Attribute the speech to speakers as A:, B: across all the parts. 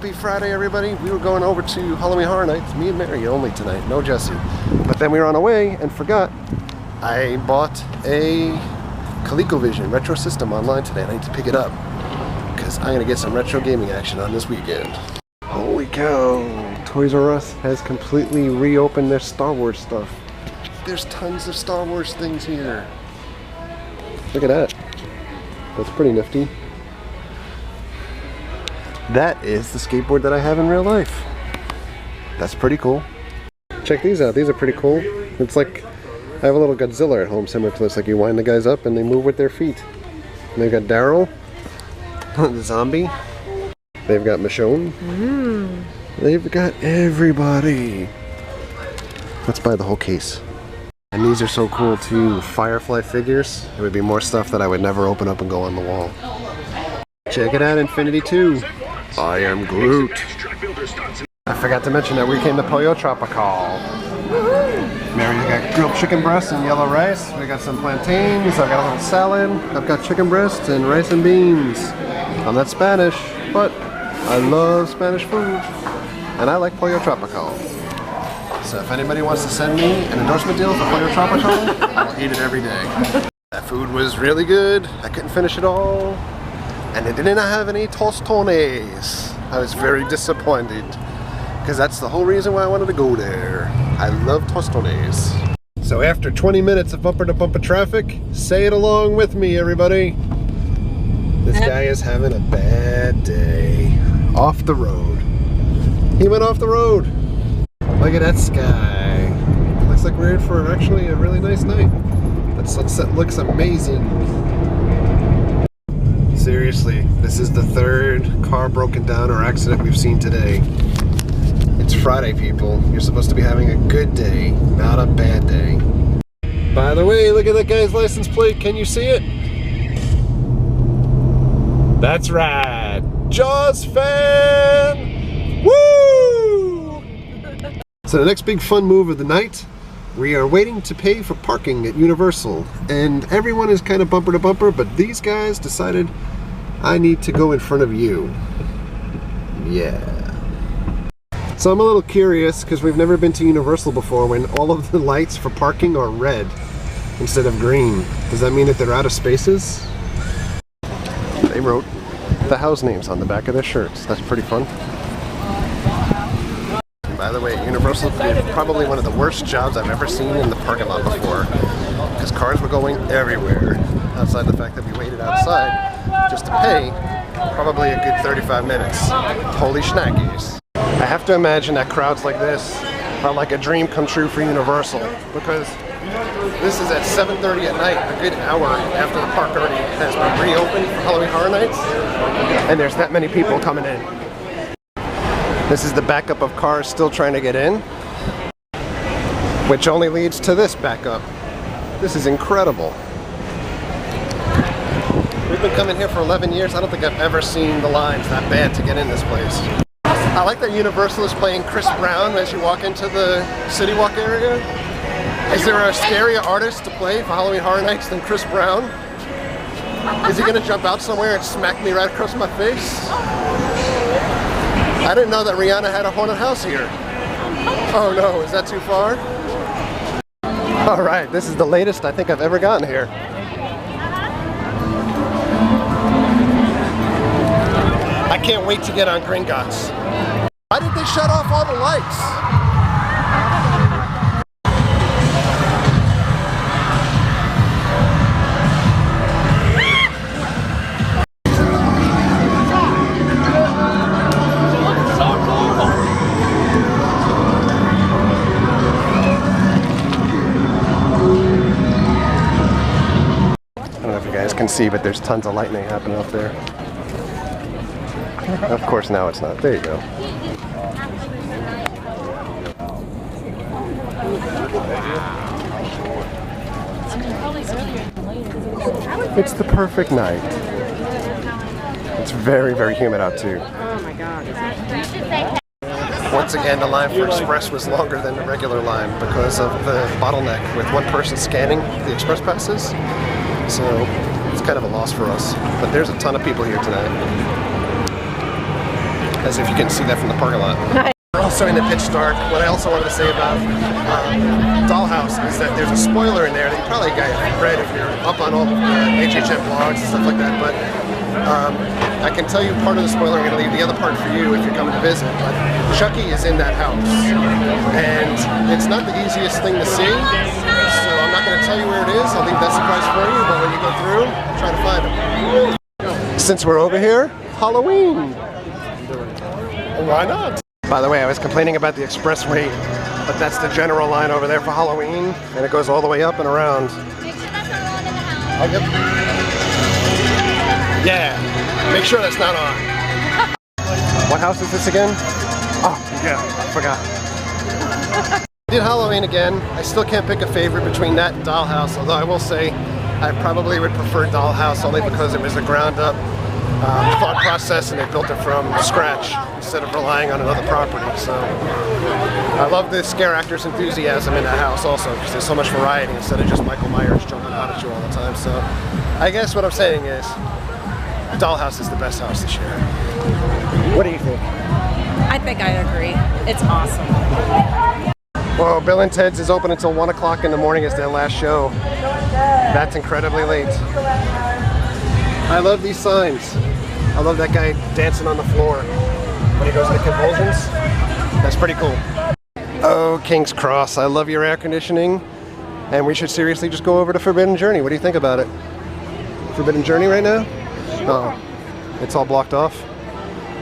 A: Happy Friday, everybody. We were going over to Halloween Horror Nights, me and Mary only tonight, no Jesse. But then we were on our way and forgot I bought a ColecoVision retro system online today. I need to pick it up because I'm gonna get some retro gaming action on this weekend. Holy cow, Toys R Us has completely reopened their Star Wars stuff. There's tons of Star Wars things here. Look at that. That's pretty nifty. That is the skateboard that I have in real life. That's pretty cool. Check these out. These are pretty cool. It's like, I have a little Godzilla at home similar to this. Like you wind the guys up and they move with their feet. And they've got Daryl, the zombie. They've got Michonne. They've got everybody. Let's buy the whole case. And these are so cool too. Firefly figures. There would be more stuff that I would never open up and go on the wall. Check it out, Infinity 2. I am Groot. I forgot to mention that we came to Pollo Tropical. Mary's got grilled chicken breasts and yellow rice. We got some plantains. I've got a little salad. I've got chicken breasts and rice and beans. I'm not Spanish, but I love Spanish food. And I like Pollo Tropical. So if anybody wants to send me an endorsement deal for Pollo Tropical, I'll eat it every day. That food was really good. I couldn't finish it all. And it didn't have any tostones. I was very disappointed. Because that's the whole reason why I wanted to go there. I love tostones. So after 20 minutes of bumper to bumper traffic, say it along with me, everybody. This guy is having a bad day. Off the road. He went off the road. Look at that sky. Looks like we're in for actually a really nice night. That sunset looks amazing. Seriously, this is the third car broken down or accident we've seen today. It's Friday, people. You're supposed to be having a good day, not a bad day. By the way, look at that guy's license plate. Can you see it? That's right. Jaws fan! Woo! So the next big fun move of the night, we are waiting to pay for parking at Universal. And everyone is kind of bumper to bumper, but these guys decided I need to go in front of you. Yeah. So I'm a little curious because we've never been to Universal before when all of the lights for parking are red instead of green. Does that mean that they're out of spaces? They wrote the house names on the back of their shirts. That's pretty fun. And by the way, Universal did probably one of the worst jobs I've ever seen in the parking lot before. Because cars were going everywhere. Outside the fact that we waited outside just to pay probably a good 35 minutes. Holy schnackies. I have to imagine that crowds like this are like a dream come true for Universal, because this is at 7:30 at night, a good hour after the park already has been reopened for Halloween Horror Nights, and there's that many people coming in. This is the backup of cars still trying to get in, which only leads to this backup. This is incredible. We've been coming here for 11 years. I don't think I've ever seen the lines that bad to get in this place. I like that Universal is playing Chris Brown as you walk into the City Walk area. Is there a scarier artist to play for Halloween Horror Nights than Chris Brown? Is he gonna jump out somewhere and smack me right across my face? I didn't know that Rihanna had a haunted house here. Oh no, is that too far? All right, this is the latest I think I've ever gotten here. I can't wait to get on Gringotts. Why did they shut off all the lights? I don't know if you guys can see, but there's tons of lightning happening up there. Of course, now it's not. There you go. It's the perfect night. It's very, very humid out too.
B: Oh my god.
A: Once again, the line for Express was longer than the regular line because of the bottleneck with one person scanning the Express passes. So it's kind of a loss for us. But there's a ton of people here tonight. as if you can see that from the parking lot. We're also in the pitch dark. What I also wanted to say about Dollhouse is that there's a spoiler in there that you probably got read if you're up on all the HHM blogs and stuff like that, but I can tell you part of the spoiler. I'm going to leave the other part for you if you're coming to visit, but Chucky is in that house, and it's not the easiest thing to see, so I'm not going to tell you where it is. I'll leave that surprise for you, but when you go through, try to find him. Since we're over here, Halloween! Why not? By the way, I was complaining about the expressway, but that's the general line over there for Halloween, and it goes all the way up and around.
B: Make sure that's not on in the house.
A: Oh, yep. Yeah, make sure that's not on. What house is this again? Oh, yeah, I forgot. I did Halloween again. I still can't pick a favorite between that and Dollhouse, although I will say I probably would prefer Dollhouse only because it was a ground-up thought process and they built it from scratch instead of relying on another property. So I love the scare actors' enthusiasm in that house also, because there's so much variety instead of just Michael Myers jumping out at you all the time. So I guess what I'm saying is Dollhouse is the best house this year. What do you think?
C: I think I agree. It's awesome.
A: Well, Bill and Ted's is open until 1 o'clock in the morning as their last show. That's incredibly late. I love these signs. I love that guy dancing on the floor when he goes into convulsions. That's pretty cool. Oh, King's Cross, I love your air conditioning. And we should seriously just go over to Forbidden Journey. What do you think about it? Forbidden Journey right now? Oh, it's all blocked off.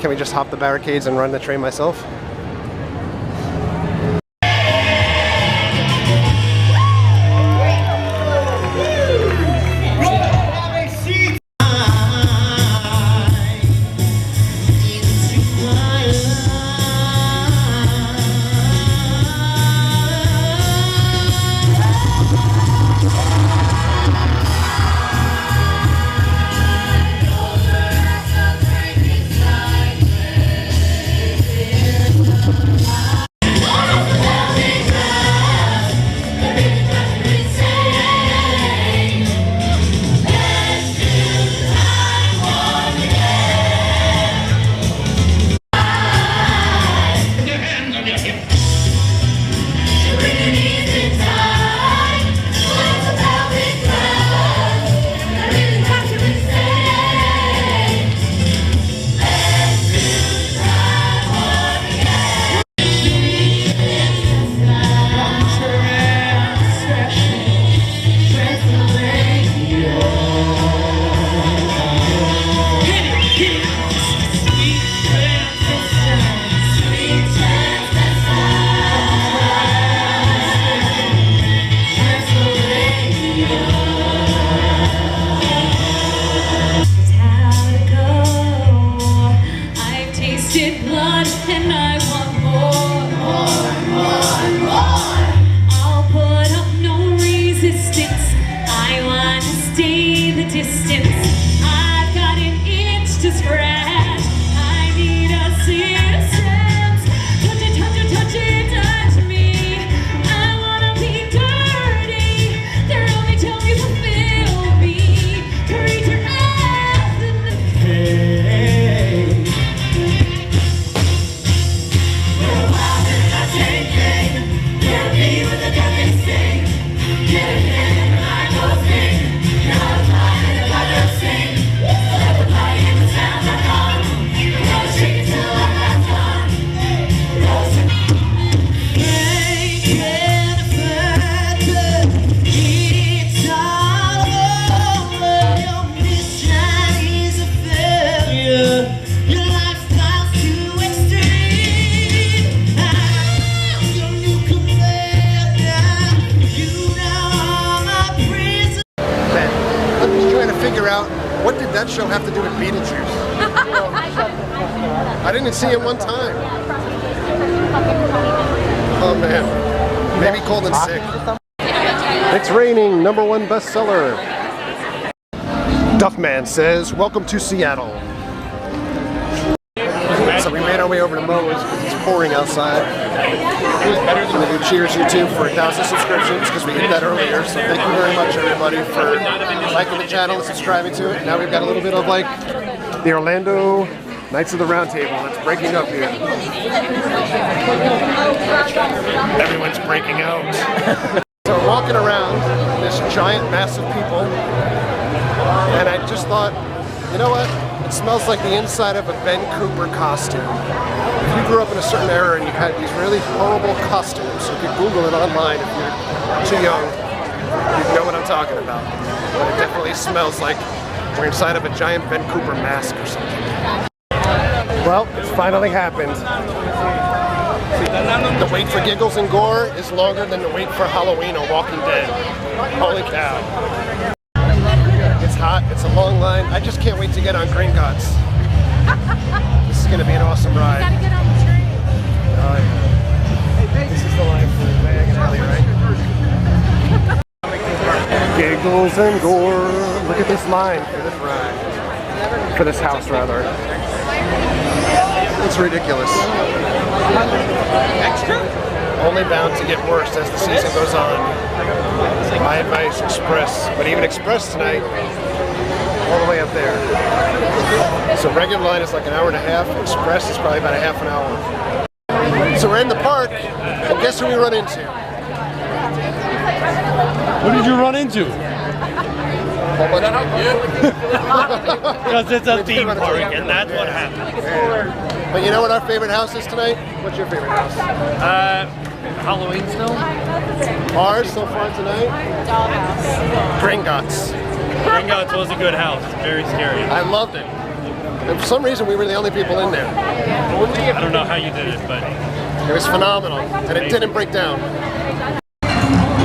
A: Can we just hop the barricades and run the train myself? What did that show have to do with Beetlejuice? I didn't see it one time. Oh man, maybe cold and sick. It's raining, #1 bestseller. Duffman says, welcome to Seattle. So we made our way over to Moe's because it's pouring outside. I'm going to do cheers YouTube for 1,000 subscriptions because we hit that earlier. So thank you very much everybody for liking the channel and subscribing to it. Now we've got a little bit of like the Orlando Knights of the Round Table, it's breaking up here. Everyone's breaking out. So we're walking around this giant mass of people, and I just thought, you know what? It smells like the inside of a Ben Cooper costume. If you grew up in a certain era and you had these really horrible costumes, you could Google it online if you're too young. You know what I'm talking about. But it definitely smells like we're inside of a giant Ben Cooper mask or something. Well, it's finally happened. The wait for giggles and gore is longer than the wait for Halloween or Walking Dead. Holy cow. It's hot, it's a long line. I just can't wait to get on Gringotts. This is going to be an awesome ride.
B: Gotta get on the train.
A: Oh, yeah. This is the line for Mag and Ellie, right? Giggles and gore. Look at this line for this ride. For this house, rather. It's ridiculous. Only bound to get worse as the season goes on. My advice, Express. But even Express tonight, all the way up there. So regular line is like an hour and a half. Express is probably about a half an hour. So we're in the park, and guess who we run into?
D: What did you run into? Because it's a theme park, and that's what happened.
A: But you know what our favorite house is tonight? What's your favorite house?
D: Halloween still?
A: Ours so far tonight?
B: Dollhouse.
A: Gringotts.
D: Gringotts was a good house. Very scary.
A: I loved it. And for some reason, we were the only people in there.
D: I don't know how you did it, but
A: It was phenomenal, and it didn't break down.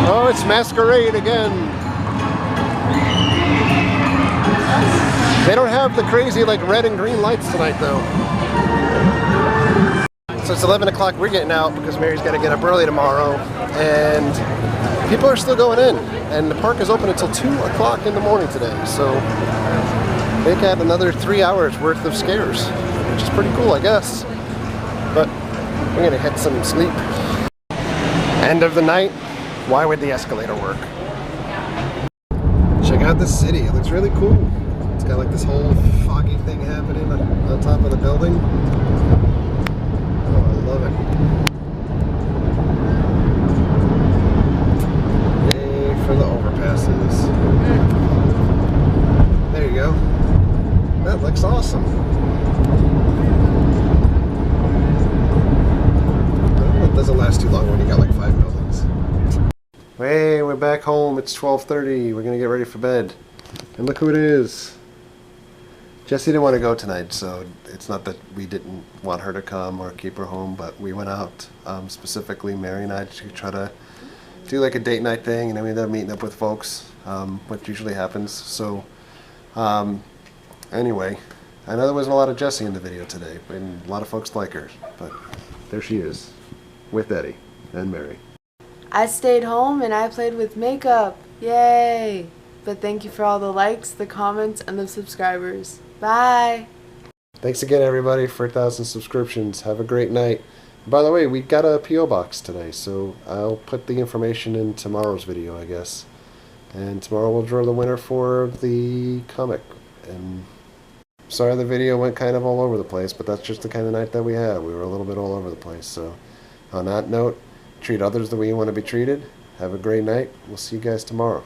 A: Oh, it's Masquerade again. They don't have the crazy like red and green lights tonight though. So it's 11 o'clock, we're getting out because Mary's got to get up early tomorrow, and people are still going in, and the park is open until 2 o'clock in the morning today, so they got another 3 hours worth of scares, which is pretty cool, I guess. But we're gonna get some sleep. End of the night, why would the escalator work? Check out this city, it looks really cool. It's got like this whole foggy thing happening on top of the building. Oh, I love it. Yay for the overpasses. There you go. That looks awesome. Well, it doesn't last too long when you got like 5 buildings. Hey, we're back home. It's 12:30. We're gonna get ready for bed. And look who it is. Jessie didn't want to go tonight, so it's not that we didn't want her to come or keep her home, but we went out, specifically Mary and I, to try to do like a date night thing, and then we ended up meeting up with folks, what usually happens. So anyway, I know there wasn't a lot of Jessie in the video today, and a lot of folks like her, but there she is, with Eddie and Mary.
E: I stayed home and I played with makeup. Yay! But thank you for all the likes, the comments, and the subscribers. Bye!
A: Thanks again, everybody, for 1,000 subscriptions. Have a great night. By the way, we got a P.O. box today, so I'll put the information in tomorrow's video, I guess. And tomorrow we'll draw the winner for the comic. And sorry the video went kind of all over the place, but that's just the kind of night that we had. We were a little bit all over the place. So on that note, treat others the way you want to be treated. Have a great night. We'll see you guys tomorrow.